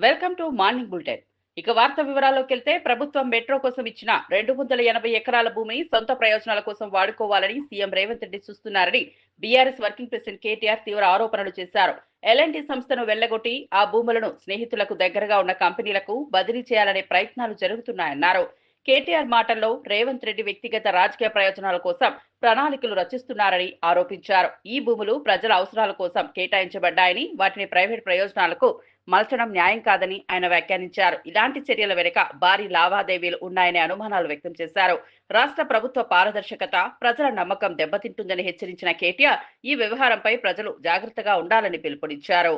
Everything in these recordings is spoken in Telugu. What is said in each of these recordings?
Welcome to morning bulletin. ఇక వార్త వివరాల్లోకి వెళ్తే ప్రభుత్వం మెట్రో కోసం ఇచ్చిన 280 ఎకరాల భూమిని సొంత ప్రయోజనాల కోసం వాడుకోవాలని సీఎం రేవంత్ రెడ్డి చూస్తున్నారని బీఆర్ఎస్ వర్కింగ్ ప్రెసిడెంట్ కేటీఆర్ తీవ్ర ఆరోపణలు చేశారు. ఎల్ఎన్టీ సంస్థను వెళ్లగొట్టి ఆ భూములను స్నేహితులకు దగ్గరగా ఉన్న కంపెనీలకు బదిలీ చేయాలనే ప్రయత్నాలు జరుగుతున్నాయన్నారు. కేటీఆర్ మాటల్లో రేవంత్ రెడ్డి వ్యక్తిగత రాజకీయ ప్రయోజనాల కోసం ప్రణాళికలు రచిస్తున్నారని ఆరోపించారు. ఈ భూములు ప్రజల అవసరాల కోసం కేటాయించబడ్డాయని, వాటిని ప్రైవేట్ ప్రయోజనాలకు మలచడం న్యాయం కాదని ఆయన వ్యాఖ్యానించారు. ఇలాంటి చర్యల వెనుక భారీ లావాదేవీలు ఉన్నాయనే అనుమానాలు వ్యక్తం చేశారు. రాష్ట్ర ప్రభుత్వ పారదర్శకత, ప్రజల నమ్మకం దెబ్బతింటుందని హెచ్చరించిన కేటీఆర్ ఈ వ్యవహారంపై ప్రజలు జాగ్రత్తగా ఉండాలని పిలుపునిచ్చారు.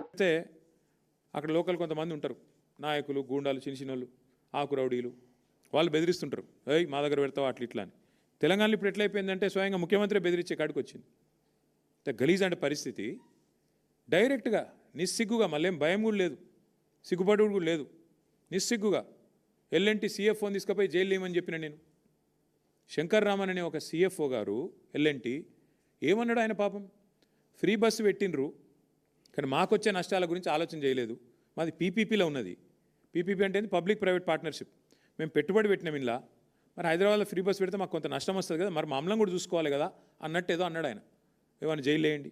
అక్కడ లోకల్ కొంతమంది ఉంటారు, నాయకులు, గూండాలు, చిన్నోళ్ళు, ఆకురౌడీలు, వాళ్ళు బెదిరిస్తుంటారు. ఏయ్ మా దగ్గర పెడతావు అట్లా ఇట్లా అని. తెలంగాణలో ఇప్పుడు ఎట్లయిపోయిందంటే స్వయంగా ముఖ్యమంత్రి బెదిరించే కాడికి వచ్చింది. గలీజ్ అంటే పరిస్థితి. డైరెక్ట్గా నిస్సిగ్గుగా, మళ్ళీ భయం కూడా లేదు, సిగ్గుపడు కూడా లేదు, నిస్సిగ్గుగా ఎల్ఎన్టీ సిఎఫ్ఓని తీసుకుపోయి జైలు వేయమని చెప్పిన నేను. శంకర్ రామన్ అనే ఒక సిఎఫ్ఓ గారు ఎల్ఎన్టీ ఏమన్నాడు ఆయన? పాపం ఫ్రీ బస్సు పెట్టినరు, కానీ మాకు వచ్చే నష్టాల గురించి ఆలోచన చేయలేదు. మాది పీపీపీలో ఉన్నది. పీపీపీ అంటే పబ్లిక్ ప్రైవేట్ పార్ట్నర్షిప్. మేము పెట్టుబడి పెట్టినాం ఇలా. మరి హైదరాబాద్లో ఫ్రీ బస్సు పెడితే మాకు కొంత నష్టం వస్తుంది కదా, మరి మామూలం కూడా చూసుకోవాలి కదా అన్నట్టు ఏదో అన్నాడు ఆయన. ఏమైనా జైలు వేయండి,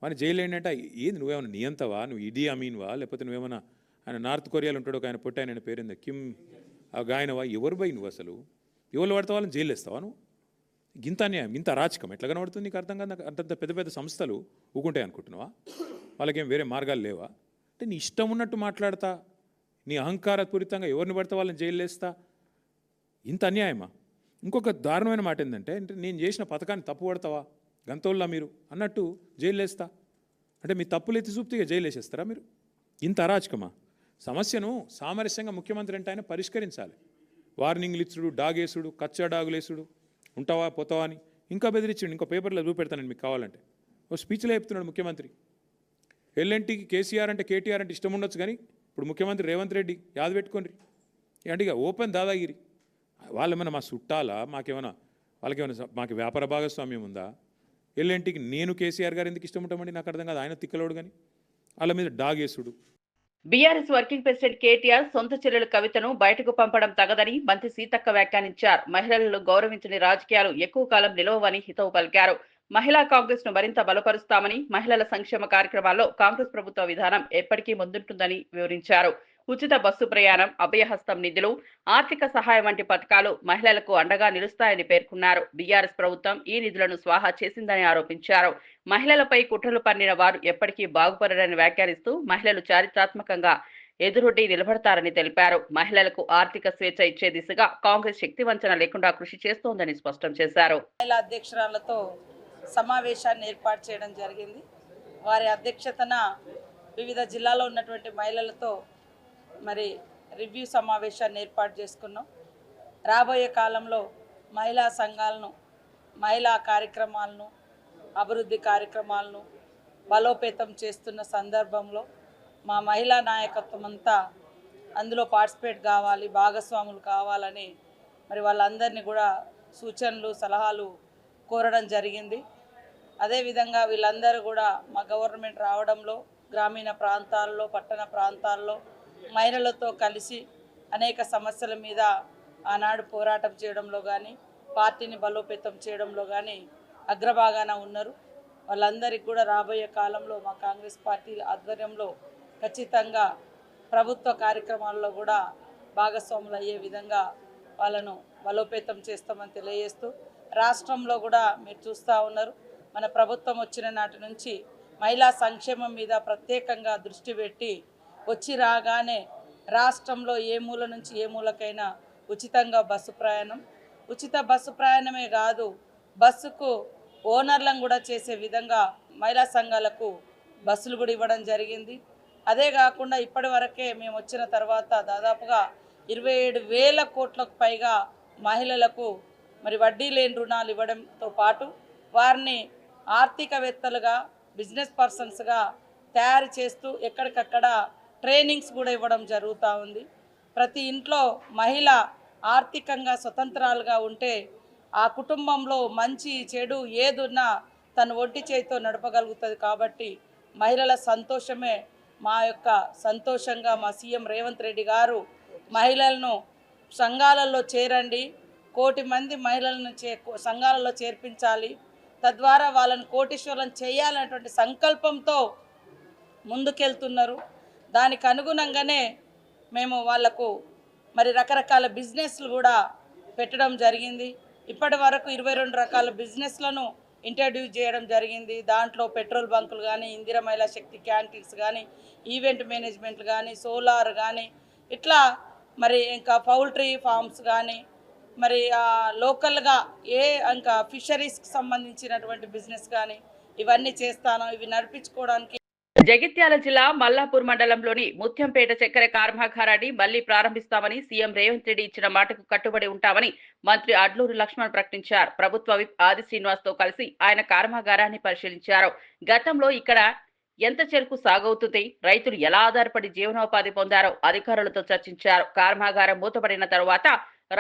వాడిని జైలు ఏంటంటే ఏది, నువ్వేమైనా నియంతవా, నువ్వు ఇడీ అమీన్వా, లేకపోతే నువ్వేమన్నా ఆయన నార్త్ కొరియాలో ఉంటాడు ఒక ఆయన పొట్టి ఆయన పేరుందా, కిమ్ గాయనవా, ఎవరు పోయి నువ్వు అసలు ఎవరు పడితే వాళ్ళని జైలు వేస్తావా నువ్వు? ఇంత అన్యాయం, ఇంత అరాచకం ఎట్లా కనబడుతుంది నీకు అర్థం కాదు. అంతంత పెద్ద పెద్ద సంస్థలు ఊకుంటాయి అనుకుంటున్నావా? వాళ్ళకేం వేరే మార్గాలు లేవా? అంటే నీ ఇష్టం ఉన్నట్టు మాట్లాడతా, నీ అహంకారపూరితంగా ఎవరిని పడితే వాళ్ళని జైలు వేస్తా, ఇంత అన్యాయమా? ఇంకొక దారుణమైన మాట ఏంటంటే, నేను చేసిన పథకాన్ని తప్పు పడతావా గంతోళ్ళ మీరు అన్నట్టు జైలు వేస్తా అంటే మీ తప్పులు ఎత్తి చూపుతూ జైలు వేసేస్తారా మీరు? ఇంత అరాచకమా? సమస్యను సామరస్యంగా ముఖ్యమంత్రి అంటే ఆయన పరిష్కరించాలి. వార్నింగ్లు ఇచ్చుడు, డాగేసుడు, కచ్చా డాగులేసుడు, ఉంటావా పోతావా అని ఇంకా బెదిరించాడు. ఇంకో పేపర్లో చూపెడతానండి మీకు కావాలంటే. ఓ స్పీచ్లో చెప్తున్నాడు ముఖ్యమంత్రి. ఎల్ఎన్టీకి కేసీఆర్ అంటే కేటీఆర్ అంటే ఇష్టం ఉండొచ్చు, కానీ ఇప్పుడు ముఖ్యమంత్రి రేవంత్ రెడ్డి యాద పెట్టుకోండి. అంటే ఇక ఓపెన్ దాదాగిరి. వాళ్ళేమైనా మా చుట్టాలా, వాళ్ళకేమైనా మాకు వ్యాపార భాగస్వామ్యం ఉందా? ఎల్ఎన్టీకి నేను కేసీఆర్ గారు ఎందుకు ఇష్టం ఉంటామండి నాకు అర్థం కాదు. ఆయన తిక్కలోడు కానీ వాళ్ళ మీద డాగేసుడు. బీఆర్ఎస్ వర్కింగ్ ప్రెసిడెంట్ కేటీఆర్ సొంత చెల్లెలు కవితను బయటకు పంపడం తగదని మంత్రి సీతక్క వ్యాఖ్యానించారు. మహిళలను గౌరవించని రాజకీయాలు ఎక్కువ కాలం నిలవని హితవు పలికారు. మహిళా కాంగ్రెస్ ను మరింత బలపరుస్తామని, మహిళల సంక్షేమ కార్యక్రమాల్లో కాంగ్రెస్ ప్రభుత్వ విధానం ఎప్పటికీ ముందుంటుందని వివరించారు. ఉచిత బస్సు ప్రయాణం, అభయహస్తం నిధులు, ఆర్థిక సహాయం వంటి పథకాలు మహిళలకు అండగా నిలుస్తాయని పేర్కొన్నారు. బీఆర్ఎస్ ప్రభుత్వం ఈ నిధులను స్వాహా చేసిందని ఆరోపించారు. మహిళలపై కుట్రలు పన్నిన వారు ఎప్పటికీ బాగుపడరని వ్యాఖ్యానిస్తూ మహిళలు చారిత్రాత్మకంగా ఎదురొడ్డి నిలబడతారని తెలిపారు. మహిళలకు ఆర్థిక స్వేచ్ఛ ఇచ్చే దిశగా కాంగ్రెస్ శక్తి వంచన లేకుండా కృషి చేస్తోందని స్పష్టం చేశారు. మహిళా అధ్యక్షురాలతో సమావేశాన్ని ఏర్పాటు చేయడం జరిగింది. వారి అధ్యక్షతన వివిధ జిల్లాలో ఉన్నటువంటి మహిళలతో మరి రివ్యూ సమావేశాన్ని ఏర్పాటు చేసుకున్నాం. రాబోయే కాలంలో మహిళా సంఘాలను, మహిళా కార్యక్రమాలను, అభివృద్ధి కార్యక్రమాలను బలోపేతం చేస్తున్న సందర్భంలో మా మహిళా నాయకత్వం అంతా అందులో పార్టిసిపేట్ కావాలి, భాగస్వాములు కావాలని మరి వాళ్ళందరినీ కూడా సూచనలు, సలహాలు కోరడం జరిగింది. అదేవిధంగా వీళ్ళందరూ కూడా మా గవర్నమెంట్ రావడంలో గ్రామీణ ప్రాంతాల్లో, పట్టణ ప్రాంతాల్లో మహిళలతో కలిసి అనేక సమస్యల మీద ఆనాడు పోరాటం చేయడంలో కానీ, పార్టీని బలోపేతం చేయడంలో కానీ అగ్రభాగాన ఉన్నారు. వాళ్ళందరికీ కూడా రాబోయే కాలంలో మా కాంగ్రెస్ పార్టీ ఆధ్వర్యంలో ఖచ్చితంగా ప్రభుత్వ కార్యక్రమాల్లో కూడా భాగస్వాములు అయ్యే విధంగా వాళ్ళను బలోపేతం చేస్తామని తెలియజేస్తూ, రాష్ట్రంలో కూడా మీరు చూస్తూ ఉన్నారు, మన ప్రభుత్వం వచ్చిన నాటి నుంచి మహిళా సంక్షేమం మీద ప్రత్యేకంగా దృష్టి పెట్టి వచ్చి రాగానే రాష్ట్రంలో ఏ మూల నుంచి ఏ మూలకైనా ఉచితంగా బస్సు ప్రయాణం, ఉచిత బస్సు ప్రయాణమే కాదు, బస్సుకు ఓనర్లను కూడా చేసే విధంగా మహిళా సంఘాలకు బస్సులు కూడా ఇవ్వడం జరిగింది. అదే కాకుండా ఇప్పటి వరకే మేము వచ్చిన తర్వాత దాదాపుగా 27,000 కోట్లకు పైగా మహిళలకు మరి వడ్డీ లేని రుణాలు ఇవ్వడంతో పాటు వారిని ఆర్థికవేత్తలుగా, బిజినెస్ పర్సన్స్గా తయారు చేస్తూ ఎక్కడికక్కడ ట్రైనింగ్స్ కూడా ఇవ్వడం జరుగుతూ ఉంది. ప్రతి ఇంట్లో మహిళ ఆర్థికంగా స్వతంత్రాలుగా ఉంటే ఆ కుటుంబంలో మంచి చెడు ఏదున్నా తను ఒంటి చేతితో నడపగలుగుతుంది. కాబట్టి మహిళల సంతోషమే మా యొక్క సంతోషంగా మా సీఎం రేవంత్ రెడ్డి గారు మహిళలను సంఘాలలో చేరండి, 1 కోటి మంది మహిళలను సంఘాలలో చేర్పించాలి, తద్వారా వాళ్ళని కోటీశ్వరులను చేయాలనేటువంటి సంకల్పంతో ముందుకెళ్తున్నారు. దానికి అనుగుణంగానే మేము వాళ్లకు మరి రకరకాల బిజినెస్లు కూడా పెట్టడం జరిగింది. ఇప్పటి వరకు 22 రకాల బిజినెస్లను ఇంట్రడ్యూస్ చేయడం జరిగింది. దాంట్లో పెట్రోల్ బంకులు కానీ, ఇందిరా మహిళా శక్తి క్యాంటీన్స్ కానీ, ఈవెంట్ మేనేజ్మెంట్లు కానీ, సోలార్ కానీ, ఇట్లా మరి ఇంకా పౌల్ట్రీ ఫార్మ్స్ కానీ, మరి లోకల్గా ఇంకా ఫిషరీస్కి సంబంధించినటువంటి బిజినెస్ కానీ ఇవన్నీ చేస్తాను. ఇవి నడిపించుకోవడానికి జగిత్యాల జిల్లా మల్లాపూర్ మండలంలోని ముత్యంపేట చక్కెర కర్మాగారాన్ని మళ్లీ ప్రారంభిస్తామని సీఎం రేవంత్ రెడ్డి ఇచ్చిన మాటకు కట్టుబడి ఉంటామని మంత్రి అడ్లూరు లక్ష్మణ్ ప్రకటించారు. ప్రభుత్వ విప్ ఆది శ్రీనివాస్ తో కలిసి ఆయన కర్మాగారాన్ని పరిశీలించారు. గతంలో ఇక్కడ ఎంత చెరుకు సాగవుతుంది, రైతులు ఎలా ఆధారపడి జీవనోపాధి పొందారో అధికారులతో చర్చించారు. కర్మాగారం మూతపడిన తరువాత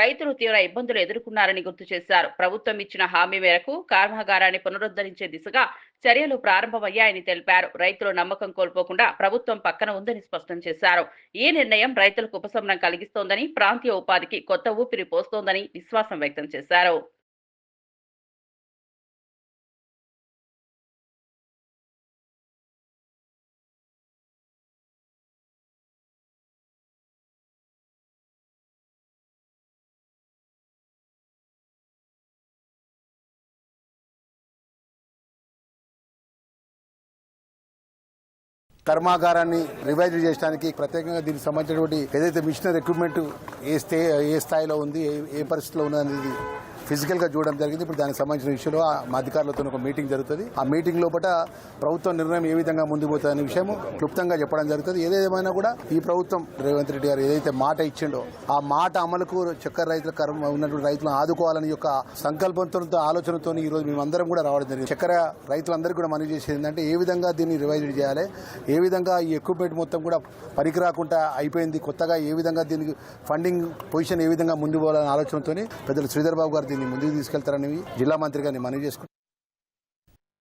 రైతులు తీవ్ర ఇబ్బందులు ఎదుర్కొన్నారని గుర్తు చేశారు. ప్రభుత్వం ఇచ్చిన హామీ మేరకు కర్మాగారాన్ని పునరుద్ధరించే దిశగా చర్యలు ప్రారంభమయ్యాయని తెలిపారు. రైతులు నమ్మకం కోల్పోకుండా ప్రభుత్వం పక్కన ఉందని స్పష్టం చేశారు. ఈ నిర్ణయం రైతులకు ఉపశమనం కలిగిస్తోందని, ప్రాంతీయ ఉపాధికి కొత్త ఊపిరి పోస్తోందని విశ్వాసం వ్యక్తం చేశారు. కర్మాగారాన్ని రివైజ్ చేయడానికి ప్రత్యేకంగా దీనికి సంబంధించినటువంటి ఏదైతే మిషనరీ ఎక్విప్మెంట్ ఏ స్థాయిలో ఉంది, ఏ పరిస్థితిలో ఉన్నది ఫిజికల్ గా చూడడం జరిగింది. ఇప్పుడు దానికి సంబంధించిన విషయంలో మా అధికారులతో ఒక మీటింగ్ జరుగుతుంది. ఆ మీటింగ్ లోపల ప్రభుత్వం నిర్ణయం ఏ విధంగా ముందుకు పోతుంది అనే విషయం క్లుప్తంగా చెప్పడం జరుగుతుంది. ఏదేమైనా కూడా ఈ ప్రభుత్వం రేవంత్ రెడ్డి గారు ఏదైతే మాట ఇచ్చిండో ఆ మాట అమలుకు చక్కెర రైతుల ఉన్నటువంటి రైతులను ఆదుకోవాలని యొక్క సంకల్పంతో, ఆలోచనతో ఈ రోజు మేమందరం కూడా రావడం జరిగింది. చక్కెర రైతులందరికీ కూడా మనవి చేసేది ఏంటంటే ఏ విధంగా దీన్ని రివైజ్ చేయాలి, ఏ విధంగా ఈ ఎక్విప్మెంట్ మొత్తం కూడా పనికిరాకుండా అయిపోయింది, కొత్తగా ఏ విధంగా దీనికి ఫండింగ్ పొజిషన్ ఏ విధంగా ముందు పోవాలనే ఆలోచనతో పెద్దలు శ్రీధర్ బాబు గారు దీన్ని ముందుకు తీసుకెళ్తారని జిల్లా మంత్రి గారిని మనవి చేసుకుంటారు.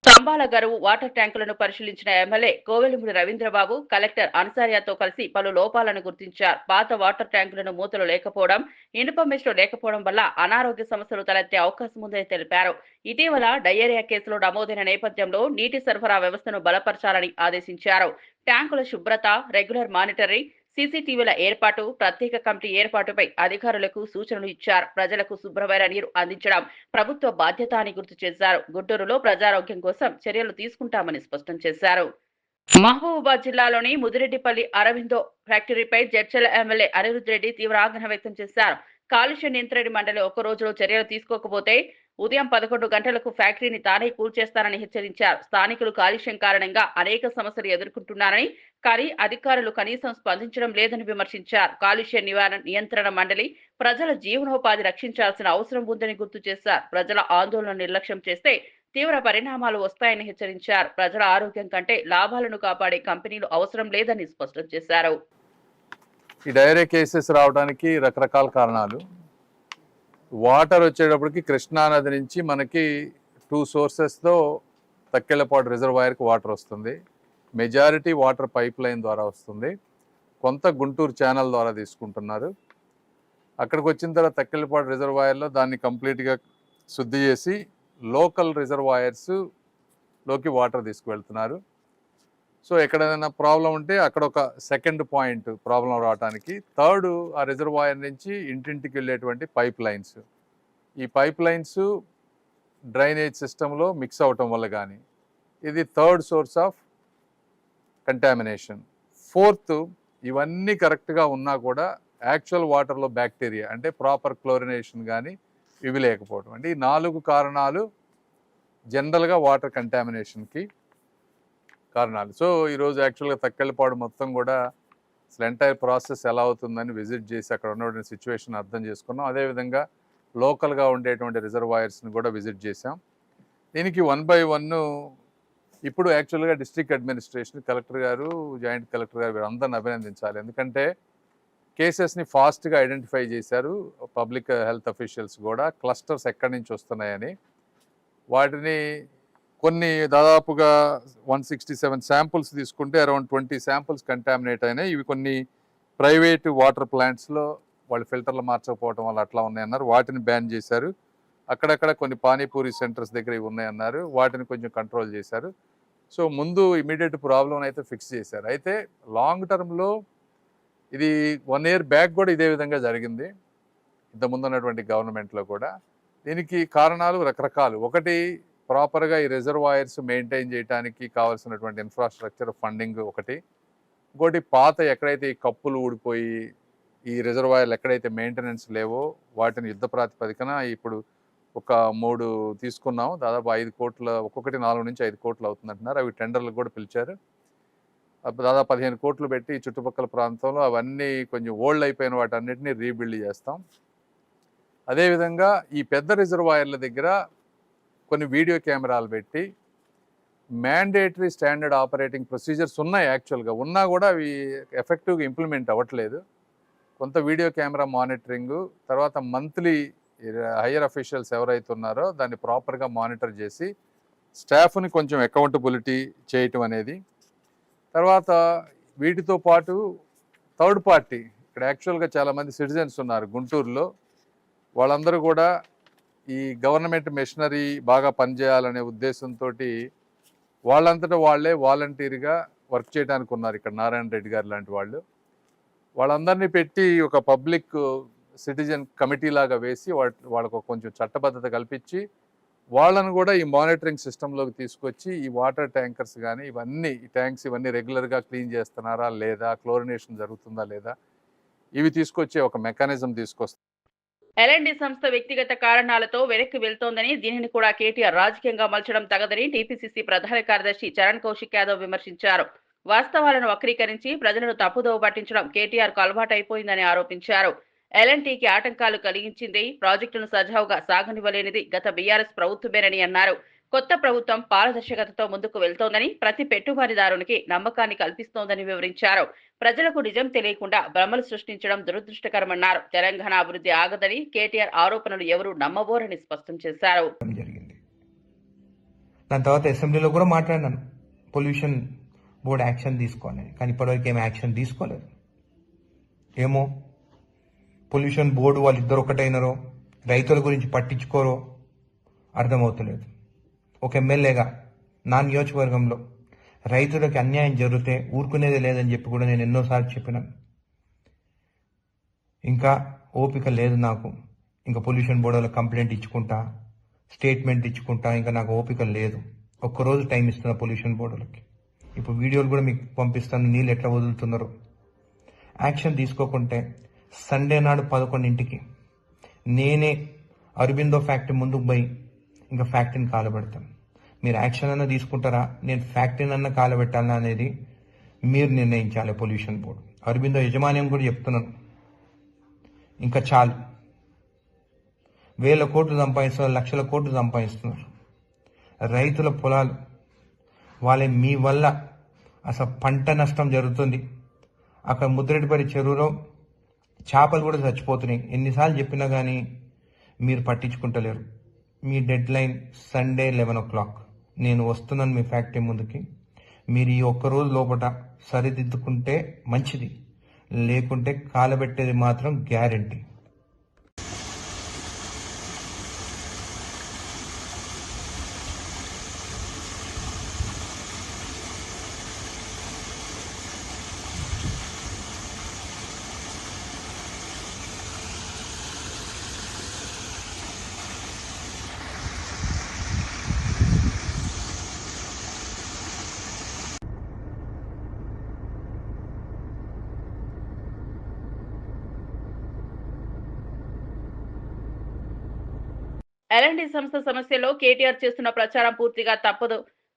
స్తంభాల గరువు వాటర్ ట్యాంకులను పరిశీలించిన ఎమ్మెల్యే కోవెలమూడి రవీంద్రబాబు కలెక్టర్ అన్సారియాతో కలిసి పలు లోపాలను గుర్తించారు. పాత వాటర్ ట్యాంకులను మూతలు లేకపోవడం, ఇనుప మెష్లు లేకపోవడం వల్ల అనారోగ్య సమస్యలు తలెత్తే అవకాశం ఉందని తెలిపారు. ఇటీవల డయేరియా కేసులు నమోదైన నేపథ్యంలో నీటి సరఫరా వ్యవస్థను బలపరచాలని ఆదేశించారు. ట్యాంకుల శుభ్రత, రెగ్యులర్ మానిటరింగ్, సీసీటీవీల ఏర్పాటు, ప్రత్యేక కమిటీ ఏర్పాటుపై అధికారులకు సూచనలు ఇచ్చారు. ప్రజలకు శుభ్రమైన నీరు అందించడం ప్రభుత్వ బాధ్యత అని గుర్తు చేశారు. గుంటూరులో ప్రజారోగ్యం కోసం చర్యలు తీసుకుంటామని స్పష్టం చేశారు. మహబూబాబాద్ జిల్లాలోని ముదిరెడ్డిపల్లి అరవిందో ఫ్యాక్టరీపై జడ్చల ఎమ్మెల్యే అనిరుద్ రెడ్డి తీవ్ర ఆగ్రహం వ్యక్తం చేశారు. కాలుష్య నియంత్రణ మండలి ఒక్క రోజులో చర్యలు తీసుకోకపోతే ఉదయం 11 గంటలకు ఫ్యాక్టరీని తానే కూల్చేస్తానని హెచ్చరించారు. స్థానికులు కాలుష్యం కారణంగా అనేక సమస్యలు ఎదుర్కొంటున్నారని, కానీ అధికారులు కనీసం స్పందించడం లేదని విమర్శించారు. కాలుష్య నియంత్రణ మండలి ప్రజల జీవనోపాధి రక్షించాల్సిన అవసరం ఉందని గుర్తు చేశారు. ప్రజల ఆందోళన నిర్లక్ష్యం చేస్తే తీవ్ర పరిణామాలు వస్తాయని హెచ్చరించారు. ప్రజల ఆరోగ్యం కంటే లాభాలను కాపాడే కంపెనీలు అవసరం లేదని స్పష్టం చేశారు. ఈ డైరియా కేసెస్ రావడానికి రకరకాల కారణాలు. వాటర్ వచ్చేటప్పటికి కృష్ణానది నుంచి మనకి 2 సోర్సెస్తో తక్కెళ్ళపాడు రిజర్వాయర్కి వాటర్ వస్తుంది. మెజారిటీ వాటర్ పైప్ లైన్ ద్వారా వస్తుంది, కొంత గుంటూరు ఛానల్ ద్వారా తీసుకుంటున్నారు. అక్కడికి వచ్చిన తర్వాత తక్కెళ్ళపాడు రిజర్వాయర్లో దాన్ని కంప్లీట్గా శుద్ధి చేసి లోకల్ రిజర్వాయర్స్లోకి వాటర్ తీసుకువెళ్తున్నారు. సో ఎక్కడైనా ప్రాబ్లం ఉంటే అక్కడ ఒక సెకండ్ పాయింట్ ప్రాబ్లం రావడానికి, థర్డ్ ఆ రిజర్వాయర్ నుంచి ఇంటింటికి వెళ్ళేటువంటి పైప్ లైన్స్, ఈ పైప్ లైన్స్ డ్రైనేజ్ సిస్టంలో మిక్స్ అవటం వల్ల కానీ ఇది third source of contamination. Fourth, ఇవన్నీ కరెక్ట్గా ఉన్నా కూడా యాక్చువల్ వాటర్లో బ్యాక్టీరియా అంటే ప్రాపర్ క్లోరినేషన్ కానీ ఇవి లేకపోవడం. అంటే ఈ 4 కారణాలు జనరల్గా వాటర్ కంటామినేషన్కి కారణాలు. సో ఈరోజు యాక్చువల్గా తక్కెళ్ళపాడు మొత్తం కూడా అసలు ఎంటైర్ ప్రాసెస్ ఎలా అవుతుందని విజిట్ చేసి అక్కడ ఉన్నటువంటి సిచ్యువేషన్ అర్థం చేసుకున్నాం. అదేవిధంగా లోకల్గా ఉండేటువంటి రిజర్వాయర్స్ని కూడా విజిట్ చేసాం. దీనికి 1 by 1 ఇప్పుడు యాక్చువల్గా డిస్ట్రిక్ట్ అడ్మినిస్ట్రేషన్, కలెక్టర్ గారు, జాయింట్ కలెక్టర్ గారు వీరందరిని అభినందించాలి. ఎందుకంటే కేసెస్ని ఫాస్ట్గా ఐడెంటిఫై చేశారు. పబ్లిక్ హెల్త్ అఫీషియల్స్ కూడా క్లస్టర్స్ ఎక్కడి నుంచి వస్తున్నాయని వాటిని కొన్ని దాదాపుగా 167 శాంపుల్స్ తీసుకుంటే అరౌండ్ 20 శాంపుల్స్ కంటామినేట్ అయినాయి. ఇవి కొన్ని ప్రైవేట్ వాటర్ ప్లాంట్స్లో వాళ్ళు ఫిల్టర్లు మార్చకపోవడం వల్ల అట్లా ఉన్నాయన్నారు. వాటిని బ్యాన్ చేశారు. అక్కడక్కడ కొన్ని పానీపూరి సెంటర్స్ దగ్గర ఇవి ఉన్నాయన్నారు. వాటిని కొంచెం కంట్రోల్ చేశారు. సో ముందు ఇమీడియట్ ప్రాబ్లం అయితే ఫిక్స్ చేశారు. అయితే లాంగ్ టర్మ్లో ఇది 1 year బ్యాక్ కూడా ఇదే విధంగా జరిగింది, ఇంతకుముందు ఉన్నటువంటి గవర్నమెంట్లో కూడా. దీనికి కారణాలు రకరకాలు. ఒకటి, ప్రాపర్గా ఈ రిజర్వాయర్స్ మెయింటైన్ చేయడానికి కావాల్సినటువంటి ఇన్ఫ్రాస్ట్రక్చర్ ఫండింగ్ ఒకటి. ఇంకోటి, పాత ఎక్కడైతే ఈ కప్పులు ఊడిపోయి ఈ రిజర్వాయర్లు ఎక్కడైతే మెయింటెనెన్స్ లేవో వాటిని యుద్ధ ప్రాతిపదికన ఇప్పుడు ఒక 3 తీసుకున్నాం. దాదాపు 5 కోట్ల, ఒక్కొక్కటి 4 నుంచి 5 కోట్లు అవుతుందంటున్నారు. అవి టెండర్లు కూడా పిలిచారు. దాదాపు 15 కోట్లు పెట్టి చుట్టుపక్కల ప్రాంతంలో అవన్నీ కొంచెం ఓల్డ్ అయిపోయిన వాటన్నిటిని రీబిల్డ్ చేస్తాం. అదేవిధంగా ఈ పెద్ద రిజర్వాయర్ల దగ్గర కొన్ని వీడియో కెమెరాలు పెట్టి మ్యాండేటరీ స్టాండర్డ్ ఆపరేటింగ్ ప్రొసీజర్స్ ఉన్నాయి. యాక్చువల్గా ఉన్నా కూడా అవి ఎఫెక్టివ్గా ఇంప్లిమెంట్ అవ్వట్లేదు. కొంత వీడియో కెమెరా మానిటరింగు, తర్వాత మంత్లీ హయ్యర్ అఫీషియల్స్ ఎవరైతే ఉన్నారో దాన్ని ప్రాపర్గా మానిటర్ చేసి స్టాఫ్ని కొంచెం అకౌంటబిలిటీ చేయటం అనేది. తర్వాత వీటితో పాటు థర్డ్ పార్టీ, ఇక్కడ యాక్చువల్గా చాలామంది సిటిజన్స్ ఉన్నారు గుంటూరులో, వాళ్ళందరూ కూడా ఈ గవర్నమెంట్ మెషినరీ బాగా పనిచేయాలనే ఉద్దేశంతో వాళ్ళంతటా వాళ్ళే వాలంటీర్గా వర్క్ చేయడానికి ఉన్నారు. ఇక్కడ నారాయణ రెడ్డి గారు లాంటి వాళ్ళందరినీ పెట్టి ఒక పబ్లిక్ సిటిజన్ కమిటీ లాగా వేసి వాళ్ళకు కొంచెం చట్టబద్ధత కల్పించి వాళ్ళను కూడా ఈ మానిటరింగ్ సిస్టంలోకి తీసుకొచ్చి ఈ వాటర్ ట్యాంకర్స్ కానీ ఇవన్నీ, ఈ ట్యాంక్స్ ఇవన్నీ రెగ్యులర్గా క్లీన్ చేస్తున్నారా లేదా, క్లోరినేషన్ జరుగుతుందా లేదా, ఇవి తీసుకొచ్చే ఒక మెకానిజం తీసుకొస్తారు. ఎల్ఎన్టీ సంస్థ వ్యక్తిగత కారణాలతో వెనక్కి వెళ్తోందని, దీనిని కూడా కేటీఆర్ రాజకీయంగా మలచడం తగదని టీపీసీసీ ప్రధాన కార్యదర్శి చరణ్ కౌశిక్ యాదవ్ విమర్శించారు. వాస్తవాలను వక్రీకరించి ప్రజలను తప్పుదోవ పట్టించడం కేటీఆర్ కు అలవాటైపోయిందని ఆరోపించారు. ఎల్ఎన్టీకి ఆటంకాలు కలిగించింది, ప్రాజెక్టును సజావుగా సాగనివ్వలేనిది గత బీఆర్ఎస్ ప్రభుత్వమేనని అన్నారు. కొత్త ప్రభుత్వం పారదర్శకతతో ముందుకు వెళ్తోందని, ప్రతి పెట్టుబడిదారునికి నమ్మకాన్ని కల్పిస్తోందని వివరించారు. ప్రజలకు నిజం తెలియకుండా భ్రమలు సృష్టించడం దురదృష్టకరమన్నారు. తెలంగాణ అభివృద్ధి ఆగదని, కేటీఆర్ ఆరోపణలు ఎవరూ నమ్మబోరని స్పష్టం చేశారు. దాని తర్వాత అసెంబ్లీలో కూడా మాట్లాడినాను, పొల్యూషన్ బోర్డు యాక్షన్ తీసుకోవాలి, కానీ ఇప్పటివరకు ఏం యాక్షన్ తీసుకోలేదు. ఏమో పొల్యూషన్ బోర్డు వాళ్ళిద్దరు ఒకటైనరో, రైతుల గురించి పట్టించుకోరో అర్థమవుతలేదు. ఒక ఎమ్మెల్యేగా నా నియోజకవర్గంలో రైతులకి అన్యాయం జరిగితే ఊరుకునేది లేదని చెప్పి కూడా నేను ఎన్నోసార్లు చెప్పినాను. ఇంకా ఓపిక లేదు నాకు. ఇంకా పొల్యూషన్ బోర్డులో కంప్లైంట్ ఇచ్చుకుంటా, స్టేట్మెంట్ ఇచ్చుకుంటా, ఇంకా నాకు ఓపిక లేదు. ఒక్కరోజు టైం ఇస్తున్నా పొల్యూషన్ బోర్డులకి. ఇప్పుడు వీడియోలు కూడా మీకు పంపిస్తాను, నీళ్ళు ఎట్లా వదులుతున్నారో. యాక్షన్ తీసుకోకుంటే సండే నాడు 11ంటికి నేనే అరబిందో ఫ్యాక్టరీ ముందుకు పోయి ఇంకా ఫ్యాక్టరీని కాలబెడతాను. మీరు యాక్షన్ అన్న తీసుకుంటారా, నేను ఫ్యాక్టరీని అన్న కాలబెట్టాలా అనేది మీరు నిర్ణయించాలి. పొల్యూషన్ బోర్డు అరబిందో యజమాన్యం కూడా చెప్తున్నాను, ఇంకా చాలు. 1000 కోట్లు సంపాదిస్తున్నారు, లక్షల కోట్లు సంపాదిస్తున్నారు. రైతుల పొలాలు వాళ్ళే, మీ వల్ల అసలు పంట నష్టం జరుగుతుంది. అక్కడ ముద్రెడ్డిపల్లి చెరువులో చేపలు కూడా చచ్చిపోతున్నాయి. ఎన్నిసార్లు చెప్పినా కానీ మీరు పట్టించుకుంటలేరు. మీ డెడ్ లైన్ సండే 11 o'clock. నేను వస్తున్నాను మీ ఫ్యాక్టరీ ముందుకి. మీరు ఈ ఒక్కరోజు లోపల సరిదిద్దుకుంటే మంచిది, లేకుంటే కాలబెట్టేది మాత్రం గ్యారెంటీ. ఎల్ఎన్టీ సంస్థ సమస్యలో కేటీఆర్ చేస్తున్న ప్రచారం పూర్తిగా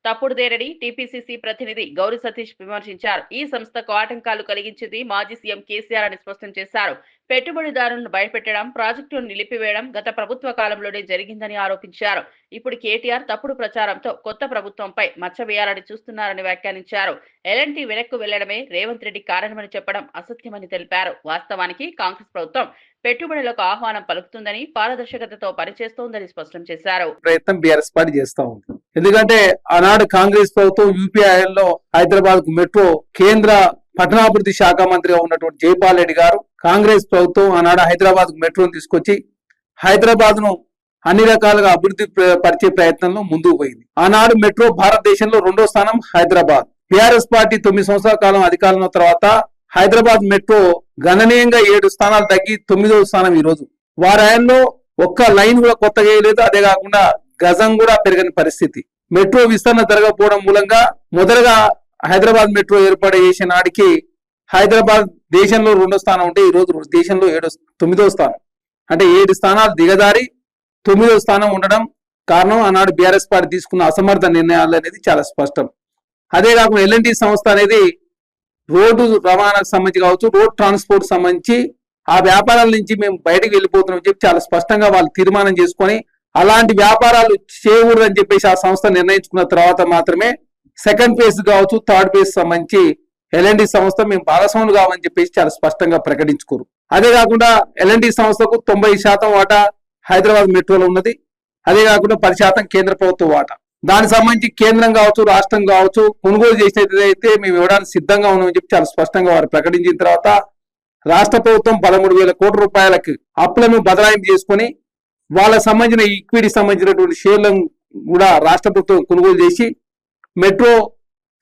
తప్పుడుదేరని టీపీసీసీ ప్రతినిధి గౌరీ సతీష్ విమర్శించారు. ఈ సంస్థకు ఆటంకాలు కలిగించింది మాజీ సీఎం కేసీఆర్ అని స్పష్టం చేశారు. పెట్టుబడిదారులను భయపెట్టడం, ప్రాజెక్టులను నిలిపివేయడం గత ప్రభుత్వ కాలంలోనే జరిగిందని ఆరోపించారు. ఇప్పుడు కేటీఆర్ తప్పుడు ప్రచారంతో కొత్త ప్రభుత్వంపై మచ్చ వేయాలని చూస్తున్నారని వ్యాఖ్యానించారు. ఎల్ఎన్టీ వెనక్కు వెళ్లడమే రేవంత్ రెడ్డి కారణమని చెప్పడం అసత్యమని తెలిపారు. వాస్తవానికి కాంగ్రెస్ ప్రభుత్వం పెట్టుబడులకు ఆహ్వానం పలుకుతుందని, పారదర్శకతతో పనిచేస్తోందని స్పష్టం చేశారు. ప్రయత్నం బీఆర్ఎస్ పార్టీ చేస్తా ఉంది. ఎందుకంటే ఆనాడు కాంగ్రెస్ ప్రభుత్వం యూపీఐలో హైదరాబాద్ కు మెట్రో కేంద్ర పట్టణాభివృద్ధి శాఖ మంత్రిగా ఉన్నటువంటి జైపాల్ రెడ్డి గారు కాంగ్రెస్ ప్రభుత్వం ఆనాడు హైదరాబాద్ కు మెట్రోను తీసుకొచ్చి హైదరాబాద్ ను అన్ని రకాలుగా అభివృద్ధి పరిచే ప్రయత్నంలో ముందుకు పోయింది. ఆనాడు మెట్రో భారతదేశంలో 2వ స్థానం హైదరాబాద్. టిఆర్ఎస్ పార్టీ 9 సంవత్సరాల కాలం అధికారంలో తర్వాత హైదరాబాద్ మెట్రో గణనీయంగా 7 స్థానాలు తగ్గి 9వ స్థానం ఈ రోజు. వారాయంలో ఒక్క లైన్ కూడా కొత్తగా వేయలేదు. అదే కాకుండా గజం కూడా పెరగని పరిస్థితి. మెట్రో విస్తరణ జరగకపోవడం మూలంగా మొదటగా హైదరాబాద్ మెట్రో ఏర్పాటు చేసిన నాటికి హైదరాబాద్ దేశంలో 2వ స్థానం ఉంటే ఈ రోజు దేశంలో 9వ స్థానం. అంటే 7 స్థానాలు దిగదారి 9వ స్థానం ఉండడం కారణం ఆనాడు బీఆర్ఎస్ పార్టీ తీసుకున్న అసమర్థ నిర్ణయాలు అనేది చాలా స్పష్టం. అదే కాకుండా ఎల్ఎన్టీ సంస్థ అనేది రోడ్డు రవాణాకు సంబంధించి కావచ్చు, రోడ్ ట్రాన్స్పోర్ట్ సంబంధించి ఆ వ్యాపారాల నుంచి మేము బయటకు వెళ్ళిపోతున్నాం చెప్పి చాలా స్పష్టంగా వాళ్ళు తీర్మానం చేసుకొని అలాంటి వ్యాపారాలు చేయకూడదని చెప్పేసి ఆ సంస్థ నిర్ణయించుకున్న తర్వాత మాత్రమే సెకండ్ ఫేజ్ కావచ్చు, థర్డ్ ఫేజ్ సంబంధించి ఎల్ఎన్టీ సంస్థ మేము భాగస్వాములు కావని చెప్పేసి చాలా స్పష్టంగా ప్రకటించుకోరు. అదే కాకుండా ఎల్ఎన్టీ సంస్థకు 90% వాటా హైదరాబాద్ మెట్రోలో ఉన్నది. అదే కాకుండా 10% కేంద్ర ప్రభుత్వ వాటా. దానికి సంబంధించి కేంద్రం కావచ్చు, రాష్ట్రం కావచ్చు కొనుగోలు చేసినట్లయితే మేము ఇవ్వడానికి సిద్ధంగా ఉన్నామని చెప్పి చాలా స్పష్టంగా వారు ప్రకటించిన తర్వాత రాష్ట్ర ప్రభుత్వం 13,000 కోట్ల రూపాయలకి అప్పులను బదలాయింపు చేసుకొని వాళ్ళకు సంబంధించిన ఈక్విటీ సంబంధించినటువంటి షేర్లను కూడా రాష్ట్ర ప్రభుత్వం కొనుగోలు చేసి మెట్రో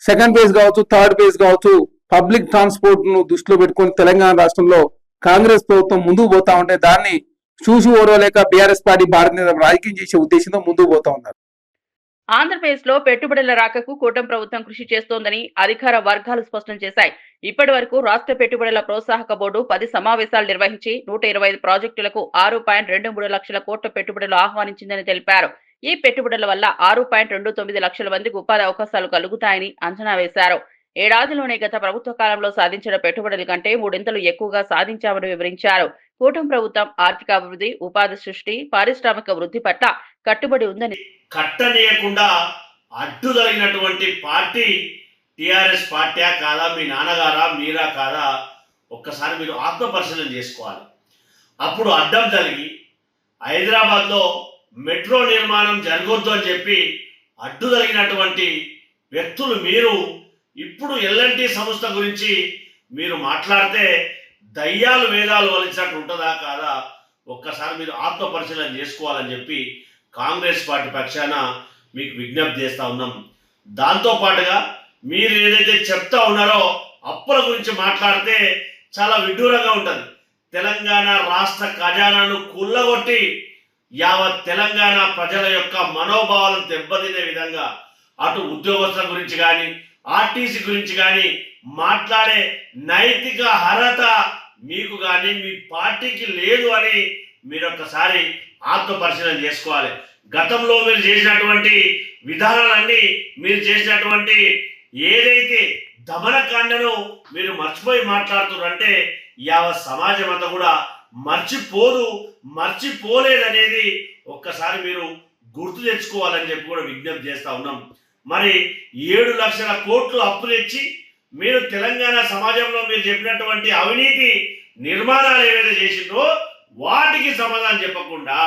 సెకండ్ ఫేజ్ కావచ్చు, థర్డ్ ఫేజ్ కావచ్చు పబ్లిక్ ట్రాన్స్పోర్ట్ ను దృష్టిలో పెట్టుకొని తెలంగాణ రాష్ట్రంలో కాంగ్రెస్ ప్రభుత్వం ముందుకు పోతా ఉంటే దాన్ని చూసి ఓరవలేక బీఆర్ఎస్ పార్టీ భారతీయ రాజకీయం చేసే ఉద్దేశంతో ముందుకు పోతా ఉన్నారు. ఆంధ్రప్రదేశ్ లో పెట్టుబడుల రాకకు కూటమి ప్రభుత్వం కృషి చేస్తోందని అధికార వర్గాలు స్పష్టం చేశాయి. ఇప్పటి వరకు రాష్ట్ర పెట్టుబడుల ప్రోత్సాహక బోర్డు 10 సమావేశాలు నిర్వహించి 125 ప్రాజెక్టులకు 6.23 లక్షల కోట్ల పెట్టుబడులు ఆహ్వానించిందని తెలిపారు. ఈ పెట్టుబడుల వల్ల 6.29 లక్షల మందికి ఉపాధి అవకాశాలు కలుగుతాయని అంచనా వేశారు. ఏడాదిలోనే గత ప్రభుత్వ కాలంలో సాధించిన పెట్టుబడుల కంటే 3 ఎక్కువగా సాధించామని వివరించారు. కూటమి ప్రభుత్వం ఆర్థికాభివృద్ధి, ఉపాధి సృష్టి, పారిశ్రామిక వృద్ధి పట్ల కట్టుబడి ఉందని కట్టనీయకుండా అడ్డుదలిగినటువంటి పార్టీ టిఆర్ఎస్ పార్టీ కాదా, మీ నాన్నగారా మీరా కాదా ఒక్కసారి మీరు ఆత్మపరిశీలన చేసుకోవాలి. అప్పుడు అడ్డం జరిగి హైదరాబాద్లో మెట్రో నిర్మాణం జరగొద్దు అని చెప్పి అడ్డుదలిగినటువంటి వ్యక్తులు మీరు ఇప్పుడు ఎల్ఎన్టీ సంస్థ గురించి మీరు మాట్లాడితే దయ్యాలు వేదాలు వలిచినట్టు ఉంటుందా కాదా ఒక్కసారి మీరు ఆత్మపరిశీలన చేసుకోవాలని చెప్పి కాంగ్రెస్ పార్టీ పక్షాన మీకు విజ్ఞప్తి చేస్తూ ఉన్నాం. దాంతోపాటుగా మీరు ఏదైతే చెప్తా ఉన్నారో అప్పుల గురించి మాట్లాడితే చాలా విడ్డూరంగా ఉంటుంది. తెలంగాణ రాష్ట్ర ఖజానాను కుల్లగొట్టి యావత్ తెలంగాణ ప్రజల యొక్క మనోభావాలను దెబ్బతినే విధంగా అటు ఉద్యోగస్తుల గురించి కానీ, ఆర్టీసీ గురించి కానీ మాట్లాడే నైతిక అర్హత మీకు కానీ మీ పార్టీకి లేదు అని మీరు ఒక్కసారి ఆత్మపరిశీలన చేసుకోవాలి. గతంలో మీరు చేసినటువంటి విధానాలన్నీ, మీరు చేసినటువంటి ఏదైతే దమనకాండను మీరు మర్చిపోయి మాట్లాడుతున్నారంటే యావత్ సమాజం అంతా కూడా మర్చిపోలేదనేది ఒక్కసారి మీరు గుర్తు తెచ్చుకోవాలని చెప్పి కూడా విజ్ఞప్తి చేస్తూ ఉన్నాం. మరి 7 లక్షల కోట్లు అప్పు తెచ్చి మీరు తెలంగాణ సమాజంలో మీరు చెప్పినటువంటి అవినీతి నిర్మాణాలు ఏవైతే చేసిందో వాటికి సమాధానం చెప్పకుండా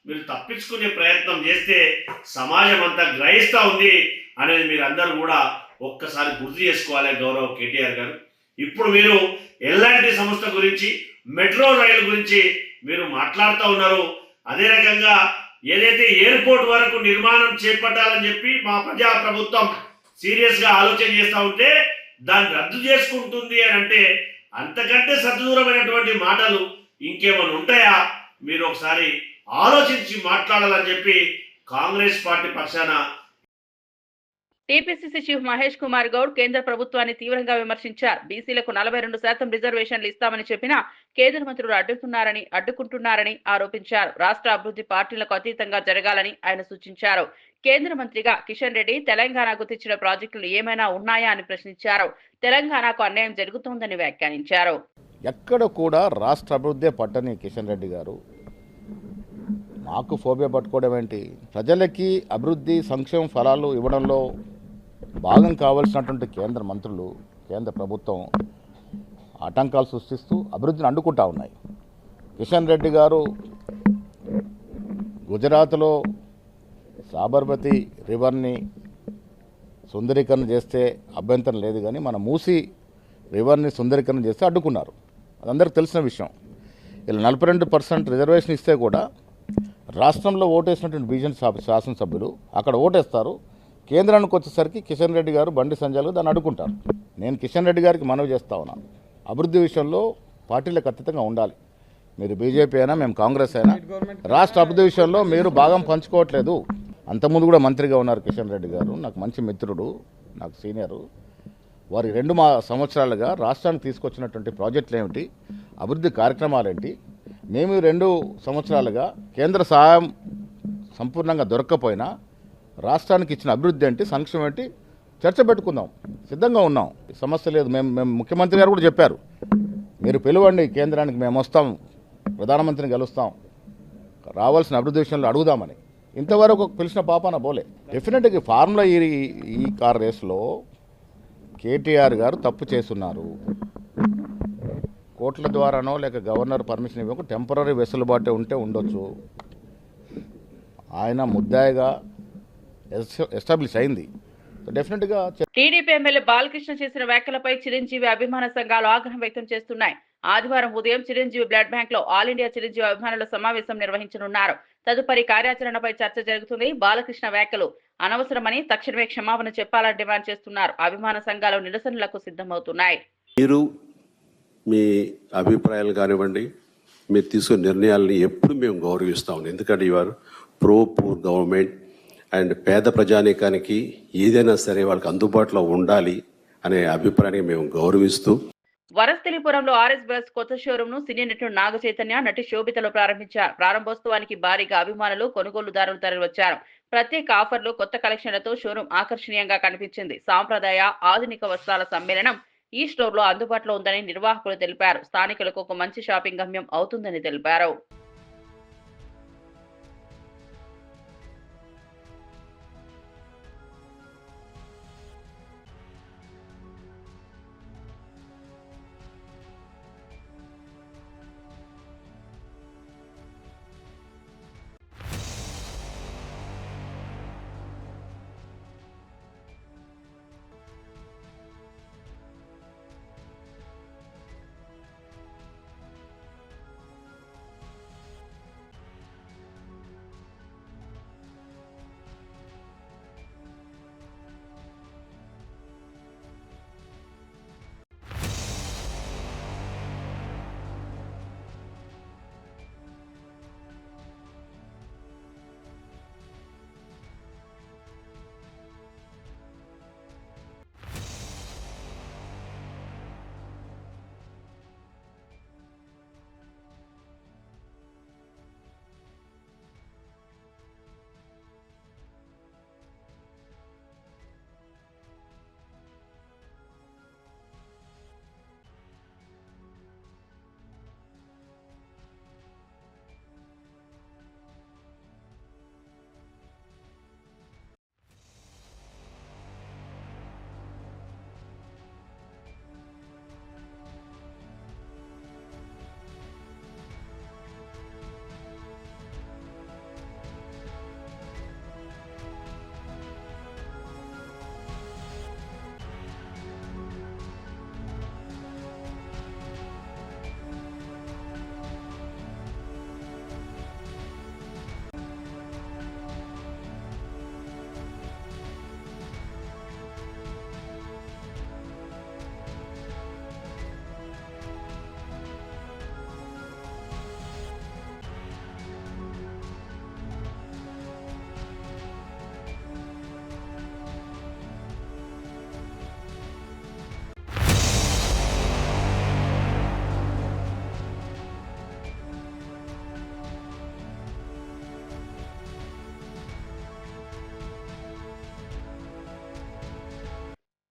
మీరు తప్పించుకునే ప్రయత్నం చేస్తే సమాజం అంతా గ్రహిస్తూ ఉంది అనేది మీరు అందరూ కూడా ఒక్కసారి గుర్తు చేసుకోవాలి. గౌరవ్ కేటీఆర్ గారు, ఇప్పుడు మీరు ఎల్ఎన్టీ సంస్థ గురించి, మెట్రో రైలు గురించి మీరు మాట్లాడుతూ ఉన్నారు. అదే రకంగా ఏదైతే ఎయిర్పోర్ట్ వరకు నిర్మాణం చేపట్టాలని చెప్పి మా ప్రజా ప్రభుత్వం సీరియస్గా ఆలోచన చేస్తూ ఉంటే దాన్ని రద్దు చేసుకుంటుంది అని అంటే అంతకంటే సద్దూరమైనటువంటి మాటలు ఇంకేమైనా ఉంటాయా? మీరు ఒకసారి ఆలోచించి మాట్లాడాలని చెప్పి కాంగ్రెస్ పార్టీ పక్షాన టీపీసీసీ చీఫ్ మహేష్ కుమార్ గౌడ్ కేంద్ర ప్రభుత్వాన్ని తీవ్రంగా విమర్శించారు. బీసీలకు 42% రిజర్వేషన్లు ఇస్తామని చెప్పినా కేంద్ర మంత్రులు అడ్డుకుంటున్నారని ఆరోపించారు. రాష్ట్ర అభివృద్ధి పార్టీలకు అతీతంగా జరగాలని ఆయన సూచించారు. కేంద్ర మంత్రిగా కిషన్ రెడ్డి తెలంగాణకు తెచ్చిన ప్రాజెక్టులు ఏమైనా ఉన్నాయా అని ప్రశ్నించారు. తెలంగాణకు అన్యాయం జరుగుతోందని వ్యాఖ్యానించారు. ఎక్కడ కూడా రాష్ట్ర అభివృద్ధి పట్టని కిషన్ రెడ్డి గారు మాకు ఫోబియా పట్టుకోవడం ఏంటి? ప్రజలకి అభివృద్ధి సంక్షేమ ఫలాలు ఇవ్వడంలో భాగం కావాల్సినటువంటి కేంద్ర మంత్రులు, కేంద్ర ప్రభుత్వం ఆటంకాలు సృష్టిస్తూ అభివృద్ధిని అడ్డుకుంటా ఉన్నాయి. కిషన్ రెడ్డి గారు గుజరాత్లో సాబర్మతి రివర్ని సుందరీకరణ చేస్తే అభ్యంతరం లేదు, కానీ మన మూసి రివర్ని సుందరీకరణ చేస్తే అడ్డుకున్నారు. అది అందరికీ తెలిసిన విషయం. ఇలా 42% రిజర్వేషన్ ఇస్తే కూడా రాష్ట్రంలో ఓటేసినటువంటి బీజేపీ శాసనసభ్యులు అక్కడ ఓటేస్తారు. కేంద్రానికి వచ్చేసరికి కిషన్ రెడ్డి గారు, బండి సంజయ్ దాన్ని అడ్డుకుంటారు. నేను కిషన్ రెడ్డి గారికి మనవి చేస్తా ఉన్నాను, అభివృద్ధి విషయంలో పార్టీలకు అతీతంగా ఉండాలి. మీరు బీజేపీ అయినా మేము కాంగ్రెస్ అయినా రాష్ట్ర అభివృద్ధి విషయంలో మీరు భాగం పంచుకోవట్లేదు. అంతకుముందు కూడా మంత్రిగా ఉన్నారు కిషన్ రెడ్డి గారు, నాకు మంచి మిత్రుడు, నాకు సీనియరు. వారి 2 సంవత్సరాలుగా రాష్ట్రానికి తీసుకొచ్చినటువంటి ప్రాజెక్టులు ఏమిటి, అభివృద్ధి కార్యక్రమాలు ఏంటి, మేము 2 సంవత్సరాలుగా కేంద్ర సహాయం సంపూర్ణంగా దొరక్కపోయినా రాష్ట్రానికి ఇచ్చిన అభివృద్ధి ఏంటి, సంక్షేమం ఏంటి చర్చ పెట్టుకుందాం, సిద్ధంగా ఉన్నాం. సమస్య లేదు. మేము ముఖ్యమంత్రి గారు కూడా చెప్పారు, మీరు పిలవండి కేంద్రానికి, మేము వస్తాం, ప్రధానమంత్రిని కలుస్తాం, రావాల్సిన అభివృద్ధి విషయంలో అడుగుదామని. ఇంతవరకు పిలిచిన పాపాన పోలే. డెఫినెట్గా ఫార్ములా ఈ కార్ రేసులో కేటీఆర్ గారు తప్పు చేస్తున్నారు. కోర్టుల ద్వారానో లేక గవర్నర్ పర్మిషన్ ఇవ్వక టెంపరీ వెసులుబాటు ఉంటే ఉండొచ్చు. ఆయన ముద్దాయిగా ఎస్టాబ్లిష్ అయింది. డెఫినెట్గా టీడీపీ ఎమ్మెల్యే బాలకృష్ణ చేసిన వ్యాఖ్యలపై చిరంజీవి అభిమాన సంఘాలు ఆగ్రహం వ్యక్తం చేస్తున్నాయి. ఆదివారం ఉదయం చిరంజీవి బ్లడ్ బ్యాంక్ లో ఆల్ ఇండియా చిరంజీవి అభిమానుల సమావేశం నిర్వహించనున్నారు. తదుపరి కార్యాచరణపై చర్చ జరుగుతుంది. బాలకృష్ణ వ్యాఖ్యలు అనవసరమని తక్షణమే క్షమాపణ చెప్పాలని డిమాండ్ చేస్తున్నారు. అభిమాన సంఘాలు నిరసనలకు సిద్ధమవుతున్నాయి. మీరు మీ అభిప్రాయాలు కానివ్వండి, మీరు తీసుకునే నిర్ణయాలని ఎప్పుడు మేము గౌరవిస్తాం. ఎందుకంటే ఇవారు ప్రో పూర్ గవర్నమెంట్ అండ్ పేద ప్రజానీకానికి ఏదైనా సరే వాళ్ళకి అందుబాటులో ఉండాలి అనే అభిప్రాయాన్ని మేము గౌరవిస్తూ వరస్థలిపురంలో ఆర్ఎస్ బ్రదర్స్ కొత్త షోరూమ్ ను సినీ నటుడు నాగ చైతన్య, నటి శోభితలో ప్రారంభించారు. ప్రారంభోత్సవానికి భారీగా అభిమానులు, కొనుగోలుదారులు తరలివచ్చారు. ప్రత్యేక ఆఫర్లు, కొత్త కలెక్షన్లతో షోరూమ్ ఆకర్షణీయంగా కనిపించింది. సాంప్రదాయ, ఆధునిక వస్త్రాల సమ్మేళనం ఈ స్టోర్ లో అందుబాటులో ఉందని నిర్వాహకులు తెలిపారు. స్థానికులకు ఒక మంచి షాపింగ్ గమ్యం అవుతుందని తెలిపారు.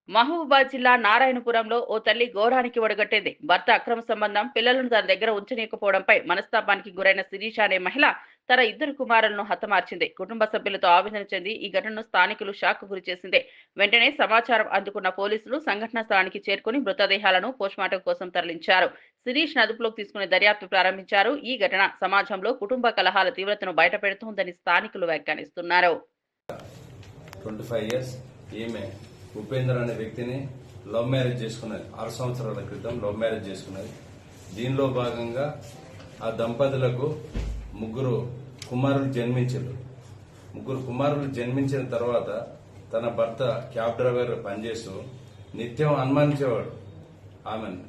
మహబూబాబాద్ జిల్లా నారాయణపురంలో ఓ తల్లి ఘోరానికి ఒడగట్టింది. భర్త అక్రమ సంబంధం, పిల్లలను తన దగ్గర ఉంచనీయకపోవడంపై మనస్తాపానికి గురైన శిరీష అనే మహిళ తన 2 కుమారులను హతమార్చింది. కుటుంబ సభ్యులతో ఆవేదన చెంది ఈ ఘటనను స్థానికులు షాక్ గురి చేసింది. వెంటనే సమాచారం అందుకున్న పోలీసులు సంఘటనా స్థలానికి చేరుకుని మృతదేహాలను పోస్టుమార్టం కోసం తరలించారు. శిరీష్ అదుపులోకి తీసుకుని దర్యాప్తు ప్రారంభించారు. ఈ ఘటన సమాజంలో కుటుంబ కలహాల తీవ్రతను బయటపెడుతోందని స్థానికులు వ్యాఖ్యానిస్తున్నారు. 25 years. ఈమె ఉపేందర్ అనే వ్యక్తిని లవ్ మ్యారేజ్ చేసుకున్నది. 6 సంవత్సరాల క్రితం లవ్ మ్యారేజ్ చేసుకున్నది. దీనిలో భాగంగా ఆ దంపతులకు 3 కుమారులు జన్మించారు. 3 కుమారులు జన్మించిన తర్వాత తన భర్త క్యాబ్ డ్రైవర్ పనిచేస్తూ నిత్యం అనుమానించేవాడు ఆమెను.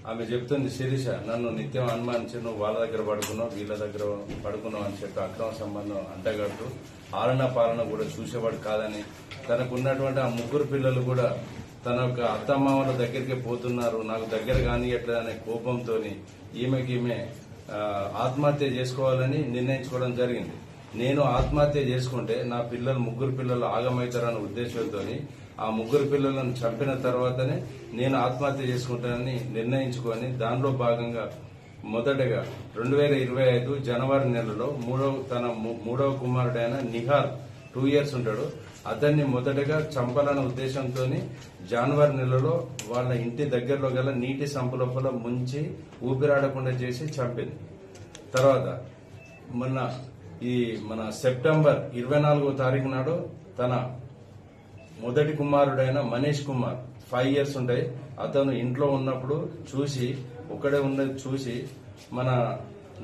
ఆమె చెప్తుంది, శిరీష నన్ను నిత్యం అనుమానించి నువ్వు వాళ్ళ దగ్గర పడుకున్నావు, వీళ్ళ దగ్గర పడుకున్నావు అని చెప్పి అక్రమ సంబంధం అంటగడుతూ ఆలన పాలన కూడా చూసేవాడు కాదని, తనకున్నటువంటి ఆ 3 పిల్లలు కూడా తన యొక్క అత్తమామల దగ్గరికి పోతున్నారు, నాకు దగ్గర కానియట్లేదు అనే కోపంతో ఈమె ఆత్మహత్య చేసుకోవాలని నిర్ణయించుకోవడం జరిగింది. నేను ఆత్మహత్య చేసుకుంటే నా పిల్లలు 3 పిల్లలు ఆగమవుతారన్న ఉద్దేశంతో ఆ 3 పిల్లలను చంపిన తర్వాతనే నేను ఆత్మహత్య చేసుకుంటానని నిర్ణయించుకొని దానిలో భాగంగా మొదటగా 2025 జనవరి నెలలో తన మూడవ కుమారుడైన నిహాల్ 2 years ఉంటాడు, అతన్ని మొదటగా చంపాలన్న ఉద్దేశంతో జనవరి నెలలో వాళ్ళ ఇంటి దగ్గరలో గల నీటి సంపు లోపల ముంచి ఊపిరాడకుండా చేసి చంపింది. తర్వాత మన సెప్టెంబర్ 24వ తారీఖు నాడు తన మొదటి కుమారుడైన మనీష్ కుమార్ 5 years ఉంటాయి, అతను ఇంట్లో ఉన్నప్పుడు చూసి ఒక్కడే ఉన్నది చూసి మన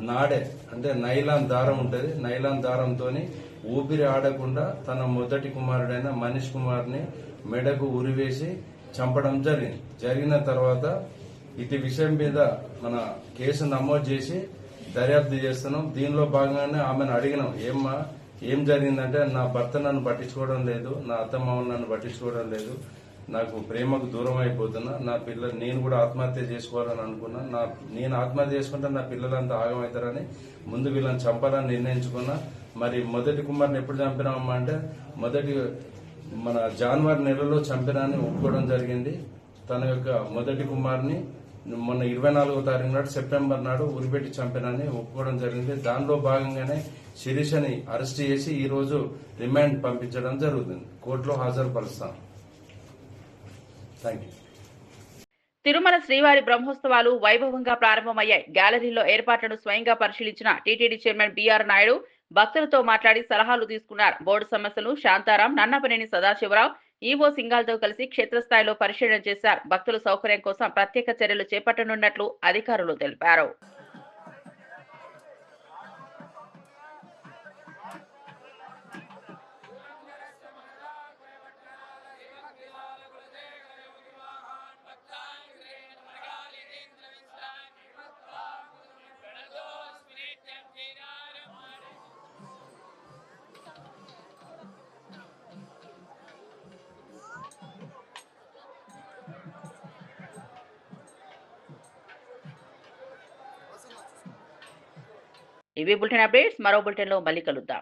నాడే అంటే నైలాన్ దారం ఉంటది, నైలాన్ దారంతో ఊపిరి ఆడకుండా తన మొదటి కుమారుడైన మనీష్ కుమార్ని మెడకు ఉరివేసి చంపడం జరిగింది. జరిగిన తర్వాత ఇటు విషయం మీద మన కేసు నమోదు చేసి దర్యాప్తు చేస్తున్నాం. దీనిలో భాగంగానే ఆమెను అడిగినాం, ఏం జరిగిందంటే నా భర్త నన్ను పట్టించుకోవడం లేదు, నా అత్తమామలు నన్ను పట్టించుకోవడం లేదు, నాకు ప్రేమకు దూరం అయిపోతున్నా, నేను కూడా ఆత్మహత్య చేసుకోవాలని అనుకున్నా, నేను ఆత్మహత్య చేసుకుంటే నా పిల్లలంతా ఆగమవుతారని ముందు వీళ్ళని చంపాలని నిర్ణయించుకున్నా. మరి మొదటి కుమార్ని ఎప్పుడు చంపినామమ్మా అంటే మన జనవరి నెలలో చంపినాన్ని ఒప్పుకోవడం జరిగింది. తన యొక్క మొదటి కుమార్ని మొన్న 24వ తారీఖు నాడు సెప్టెంబర్ నాడు ఉరిపెట్టి చంపినాన్ని ఒప్పుకోవడం జరిగింది. దానిలో భాగంగానే శిరీషని అరెస్ట్ చేసి ఈ రోజు రిమాండ్ పంపించడం జరుగుతుంది. కోర్టులో హాజరుపరుస్తాం. Thank you. తిరుమల శ్రీవారి బ్రహ్మోత్సవాలు వైభవంగా ప్రారంభమయ్యాయి. గ్యాలరీలో ఏర్పాట్లను స్వయంగా పరిశీలించిన టీటీడీ చైర్మన్ బీఆర్ నాయుడు భక్తులతో మాట్లాడి సలహాలు తీసుకున్నారు. బోర్డు సమస్యలు శాంతారాం, నన్నపనేని సదాశివరావు, ఈవో సింగాల్తో కలిసి క్షేత్రస్థాయిలో పరిశీలన చేశారు. భక్తుల సౌకర్యం కోసం ప్రత్యేక చర్యలు చేపట్టనున్నట్లు అధికారులు తెలిపారు. ఇవి బులెటిన్ అప్డేట్స్. మరో బులెటిన్లో మళ్ళీ కలుద్దాం.